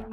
Hi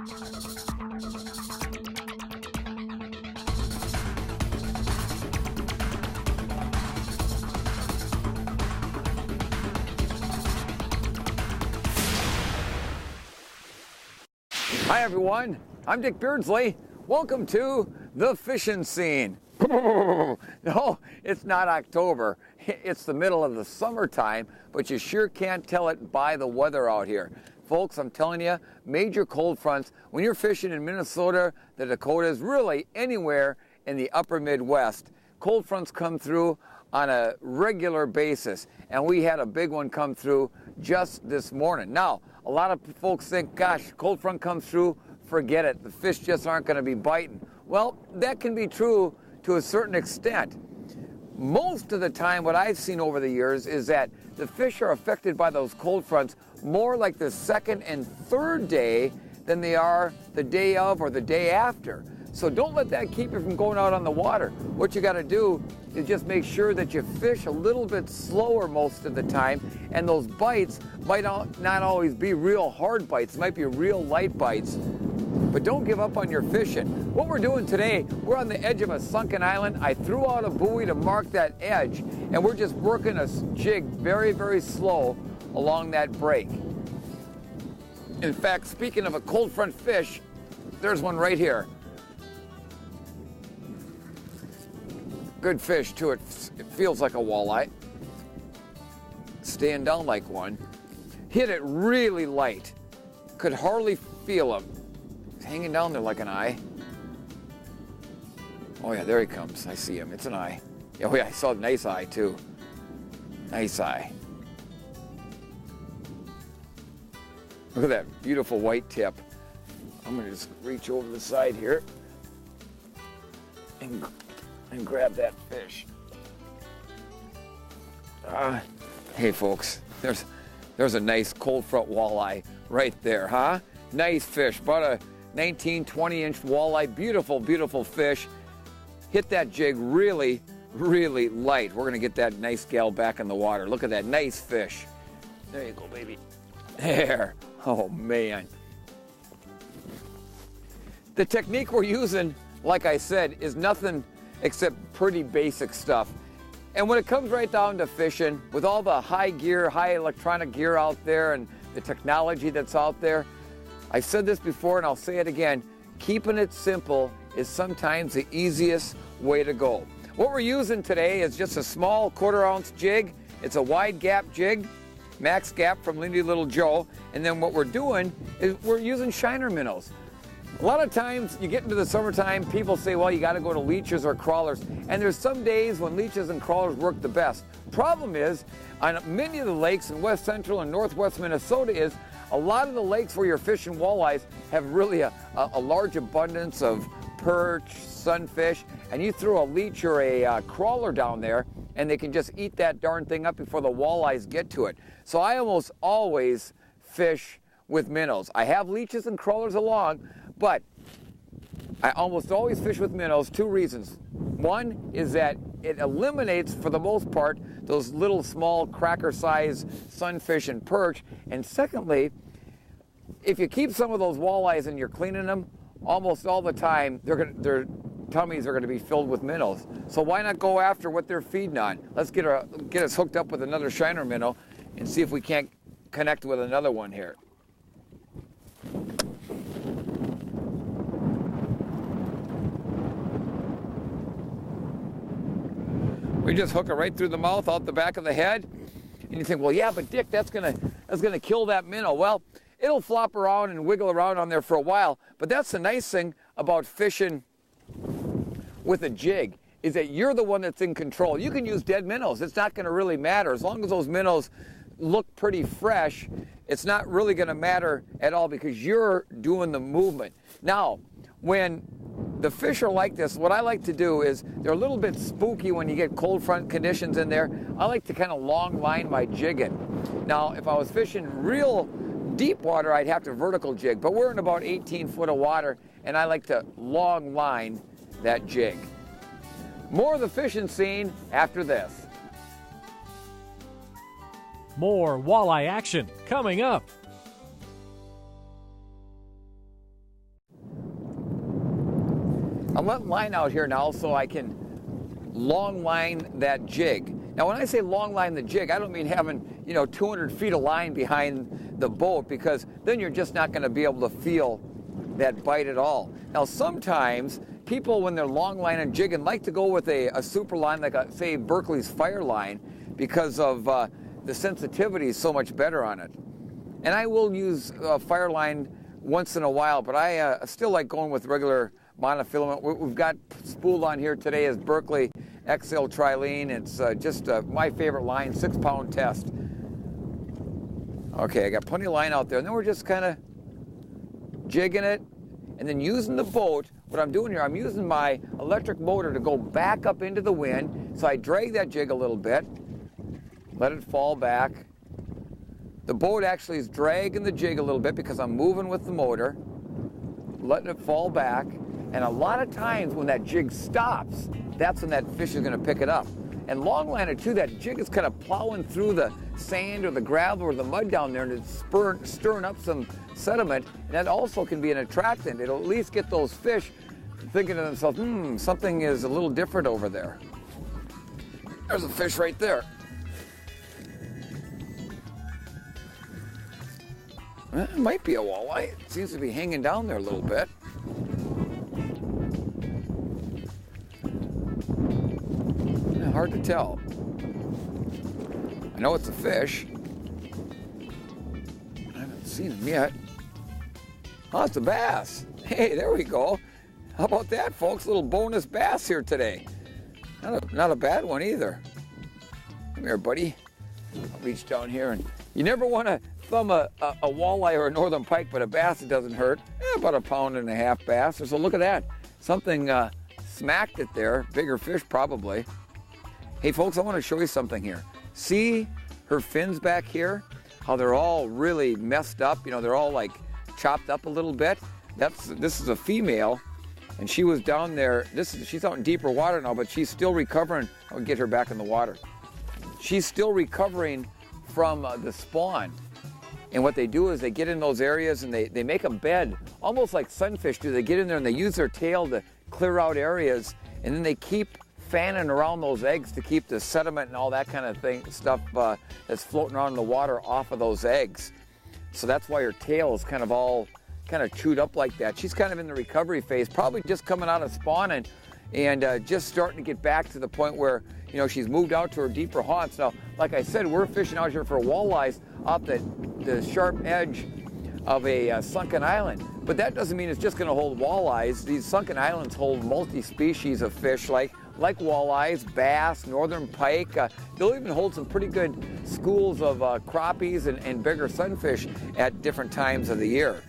everyone, I'm Dick Beardsley. Welcome to the fishing scene. No, it's not October. It's the middle of the summertime, but you sure can't tell it by the weather out here. Folks, I'm telling you, major cold fronts, when you're fishing in Minnesota, the Dakotas, really anywhere in the upper Midwest, cold fronts come through on a regular basis. And we had a big one come through just this morning. Now, a lot of folks think, gosh, cold front comes through, forget it. The fish just aren't going to be biting. Well, that can be true to a certain extent. Most of the time, what I've seen over the years is that the fish are affected by those cold fronts more like the second and third day than they are the day of or the day after. So don't let that keep you from going out on the water. What you got to do is just make sure that you fish a little bit slower most of the time, and those bites might not always be real hard bites. It might be real light bites, but don't give up on your fishing. What we're doing today, we're on the edge of a sunken island. I threw out a buoy to mark that edge, and we're just working a jig very, very slow along that break. In fact, speaking of a cold front fish, there's one right here. Good fish too, it feels like a walleye. Staying down like one. Hit it really light. Could hardly feel him. He's hanging down there like an eye. Oh yeah, there he comes. I see him, it's an eye. Oh yeah, I saw a nice eye too. Nice eye. Look at that beautiful white tip. I'm gonna just reach over the side here and grab that fish. Hey folks, there's a nice cold front walleye right there, huh? Nice fish, about a 19, 20-inch walleye. Beautiful, beautiful fish. Hit that jig really, really light. We're gonna get that nice gal back in the water. Look at that nice fish. There you go, baby. There. Oh man. The technique we're using, like I said, is nothing except pretty basic stuff. And when it comes right down to fishing, with all the high gear, high electronic gear out there and the technology that's out there, I've said this before and I'll say it again, keeping it simple is sometimes the easiest way to go. What we're using today is just a small 1/4 ounce jig. It's a wide gap jig, max gap from Lindy Little Joe. And then what we're doing is we're using shiner minnows. A lot of times you get into the summertime, people say, well, you got to go to leeches or crawlers. And there's some days when leeches and crawlers work the best. Problem is, on many of the lakes in west central and northwest Minnesota is a lot of the lakes where you're fishing walleyes have really a large abundance of perch, sunfish, and you throw a leech or a crawler down there and they can just eat that darn thing up before the walleyes get to it. So I almost always fish with minnows. I have leeches and crawlers along, but I almost always fish with minnows. Two reasons. One is that it eliminates, for the most part, those little small cracker-sized sunfish and perch. And secondly, if you keep some of those walleyes and you're cleaning them, almost all the time their tummies are going to be filled with minnows. So why not go after what they're feeding on? Let's get us hooked up with another shiner minnow and see if we can't connect with another one here. We just hook it right through the mouth, out the back of the head. And you think, well, yeah, but Dick, that's gonna kill that minnow. Well, it'll flop around and wiggle around on there for a while. But that's the nice thing about fishing with a jig, is that you're the one that's in control. You can use dead minnows. It's not gonna really matter. As long as those minnows look pretty fresh, it's not really gonna matter at all because you're doing the movement. Now, when the fish are like this, what I like to do is, they're a little bit spooky when you get cold front conditions in there. I like to kind of long line my jig in. Now, if I was fishing real deep water, I'd have to vertical jig, but we're in about 18 foot of water, and I like to long line that jig. More of the fishing scene after this. More walleye action coming up. I'm letting line out here now so I can long line that jig. Now when I say long line the jig, I don't mean having, 200 feet of line behind the boat, because then you're just not going to be able to feel that bite at all. Now sometimes people, when they're long line and jigging, like to go with a super line like, say, Beardsley's Fire line, because of the sensitivity is so much better on it. And I will use a Fire line once in a while, but I still like going with regular monofilament. We've got spooled on here today is Beardsley XL Trilene. It's just my favorite line, 6-pound test. Okay, I got plenty of line out there, and then we're just kind of jigging it, and then using the boat. What I'm doing here, I'm using my electric motor to go back up into the wind, so I drag that jig a little bit, let it fall back. The boat actually is dragging the jig a little bit because I'm moving with the motor, letting it fall back. And a lot of times when that jig stops, that's when that fish is going to pick it up. And longliner too, that jig is kind of plowing through the sand or the gravel or the mud down there, and it's stirring up some sediment. And that also can be an attractant. It'll at least get those fish thinking to themselves, something is a little different over there. There's a fish right there. It might be a walleye. It seems to be hanging down there a little bit. Hard to tell. I know it's a fish. I haven't seen him yet. Oh, it's a bass. Hey, there we go. How about that, folks? A little bonus bass here today. Not a bad one either. Come here, buddy. I'll reach down here, and you never want to thumb a walleye or a northern pike, but a bass, it doesn't hurt. About 1.5 pound bass. So look at that. Something smacked it there. Bigger fish, probably. Hey folks, I want to show you something here. See her fins back here? How they're all really messed up. They're all like chopped up a little bit. This is a female, and she was down there. She's out in deeper water now, but she's still recovering. I'll get her back in the water. She's still recovering from the spawn. And what they do is they get in those areas and they make a bed, almost like sunfish do. They get in there and they use their tail to clear out areas, and then they keep fanning around those eggs to keep the sediment and all that kind of stuff that's floating around in the water off of those eggs. So that's why her tail is kind of chewed up like that. She's kind of in the recovery phase, probably just coming out of spawning and just starting to get back to the point where she's moved out to her deeper haunts. Now, like I said, we're fishing out here for walleyes off the sharp edge of a sunken island. But that doesn't mean it's just going to hold walleyes. These sunken islands hold multi-species of fish like walleyes, bass, northern pike. They'll even hold some pretty good schools of crappies and bigger sunfish at different times of the year.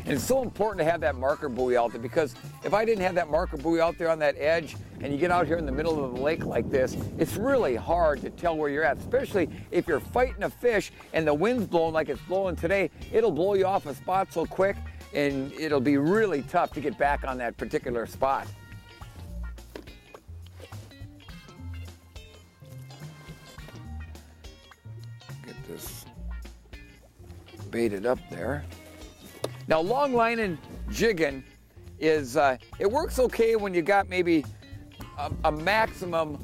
And it's so important to have that marker buoy out there, because if I didn't have that marker buoy out there on that edge, and you get out here in the middle of the lake like this, it's really hard to tell where you're at, especially if you're fighting a fish and the wind's blowing like it's blowing today. It'll blow you off a spot so quick, and it'll be really tough to get back on that particular spot. Get this baited up there. Now, long line and jigging is, it works okay when you got maybe a maximum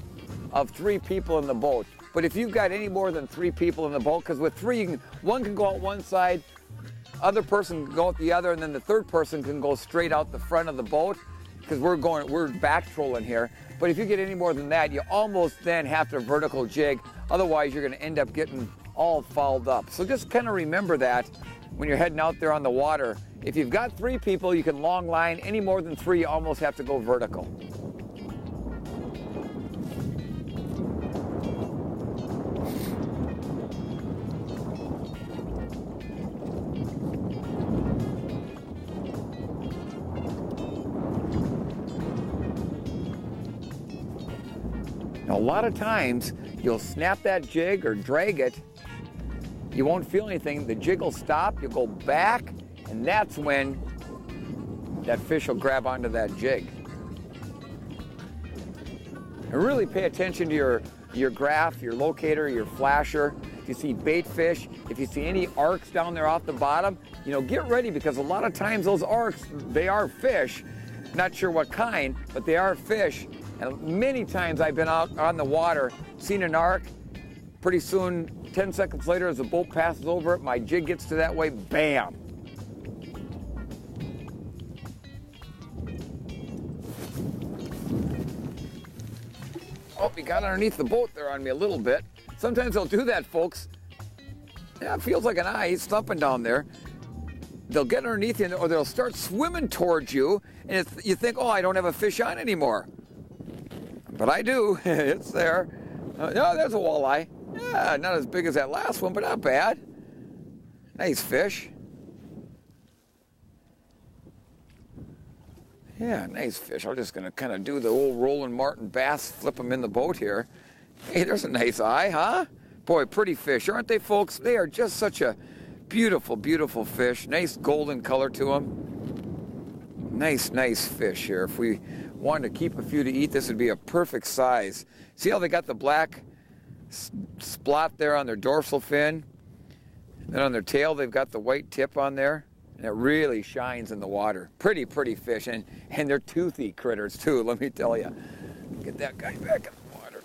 of 3 people in the boat. But if you've got any more than 3 people in the boat, because with 3, one can go out one side, other person can go out the other, and then the third person can go straight out the front of the boat, because we're back trolling here. But if you get any more than that, you almost then have to vertical jig. Otherwise, you're going to end up getting all fouled up. So just kind of remember that when you're heading out there on the water. If you've got 3 people, you can long line. Any more than 3, you almost have to go vertical. Now, a lot of times, you'll snap that jig or drag it. You won't feel anything. The jig will stop. You'll go back, and that's when that fish will grab onto that jig. And really pay attention to your graph, your locator, your flasher. If you see bait fish, If you see any arcs down there off the bottom, you know, get ready, because a lot of times those arcs, they are fish. Not sure what kind, but they are fish. And many times I've been out on the water, seen an arc. Pretty soon, 10 seconds later, as the boat passes over it, my jig gets to that way, bam. Oh, he got underneath the boat there on me a little bit. Sometimes they'll do that, folks. Yeah, it feels like an eye. He's thumping down there. They'll get underneath you, or they'll start swimming towards you, and you think, oh, I don't have a fish on anymore. But I do. It's there. No, there's a walleye. Yeah, not as big as that last one, but not bad. Nice fish. Yeah, nice fish. I'm just going to kind of do the old Roland Martin bass, flip them in the boat here. Hey, there's a nice eye, huh? Boy, pretty fish, aren't they, folks? They are just such a beautiful, beautiful fish. Nice golden color to them. Nice, nice fish here. If we wanted to keep a few to eat, this would be a perfect size. See how they got the black spot there on their dorsal fin? Then on their tail, they've got the white tip on there. And it really shines in the water. Pretty, pretty fish. And they're toothy critters, too, let me tell you. Get that guy back in the water.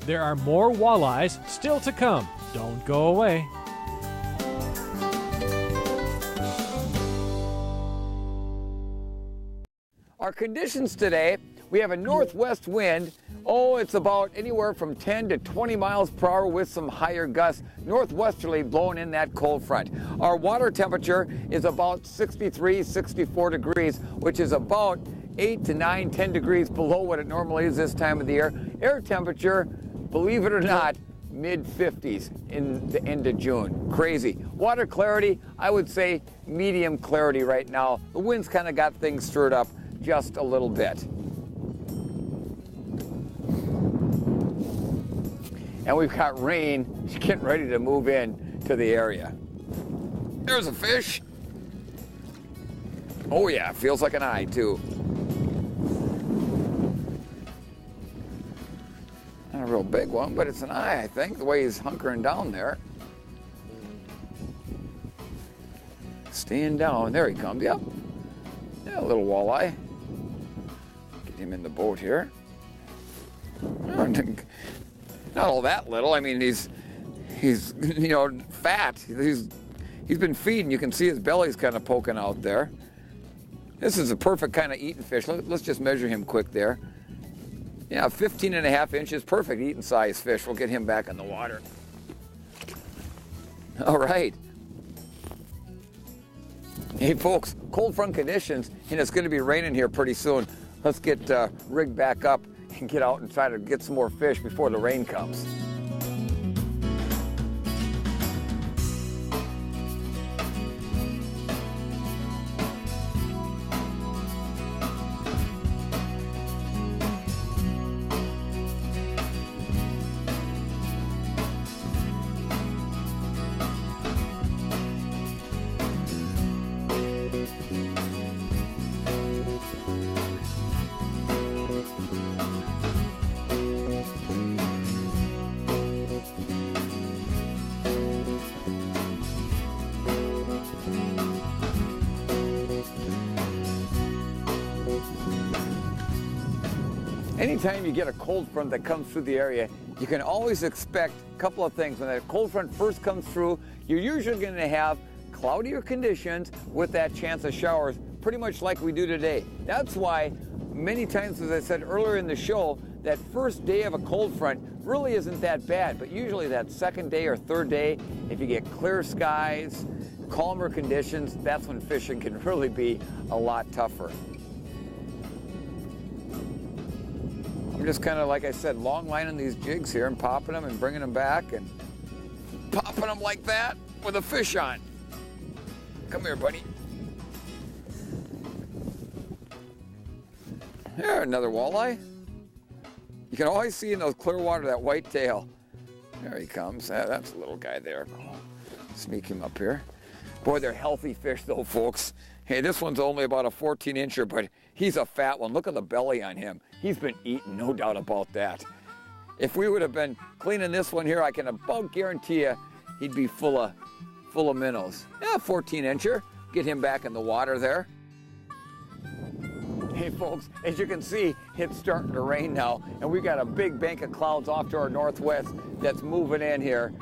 There are more walleyes still to come. Don't go away. Our conditions today, we have a northwest wind. Oh, it's about anywhere from 10 to 20 miles per hour with some higher gusts, northwesterly blowing in that cold front. Our water temperature is about 63, 64 degrees, which is about 8 to 9, 10 degrees below what it normally is this time of the year. Air temperature, believe it or not, mid-50s in the end of June. Crazy. Water clarity, I would say medium clarity right now. The wind's kind of got things stirred up just a little bit. And we've got rain getting ready to move in to the area. There's a fish. Oh yeah, feels like an eye too. Not a real big one, but it's an eye, I think, the way he's hunkering down there. Staying down, there he comes, yep. Yeah, a little walleye. Get him in the boat here. Not all that little. I mean, he's you know, fat. He's been feeding. You can see his belly's kind of poking out there. This is a perfect kind of eating fish. Let's just measure him quick there. Yeah, 15.5 inches, perfect eating size fish. We'll get him back in the water. All right. Hey, folks, cold front conditions, and it's going to be raining here pretty soon. Let's get rigged back up and get out and try to get some more fish before the rain comes. Anytime you get a cold front that comes through the area, you can always expect a couple of things. When that cold front first comes through, you're usually going to have cloudier conditions with that chance of showers, pretty much like we do today. That's why many times, as I said earlier in the show, that first day of a cold front really isn't that bad, but usually that second day or third day, if you get clear skies, calmer conditions, that's when fishing can really be a lot tougher. I'm just kind of, like I said, long lining these jigs here and popping them and bringing them back and popping them like that with a fish on. Come here, buddy. There, another walleye. You can always see in those clear water that white tail. There he comes. That's a little guy there. Sneak him up here. Boy, they're healthy fish though, folks. Hey, this one's only about a 14-incher, but he's a fat one. Look at the belly on him. He's been eating, no doubt about that. If we would have been cleaning this one here, I can about guarantee you he'd be full of minnows. Yeah, 14-incher. Get him back in the water there. Hey folks, as you can see, it's starting to rain now, and we got a big bank of clouds off to our northwest that's moving in here.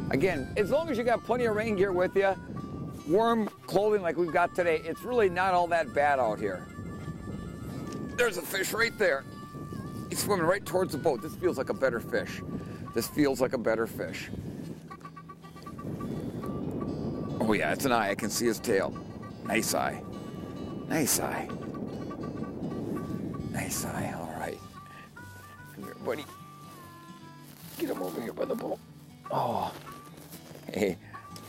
Again, as long as you got plenty of rain gear with you, warm clothing like we've got today, it's really not all that bad out here. There's a fish right there. He's swimming right towards the boat. This feels like a better fish. This feels like a better fish. Oh yeah, it's an eye. I can see his tail. Nice eye. Nice eye. Nice eye. All right. Come here, buddy. Get him over here by the boat. Oh. Hey,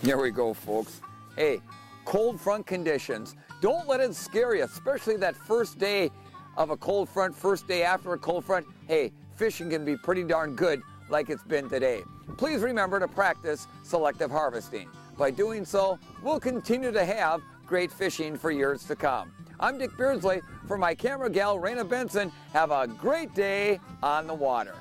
there we go, folks. Hey, cold front conditions. Don't let it scare you, especially that first day of a cold front, first day after a cold front. Hey, fishing can be pretty darn good like it's been today. Please remember to practice selective harvesting. By doing so, we'll continue to have great fishing for years to come. I'm Dick Beardsley. For my camera gal, Raina Benson, have a great day on the water.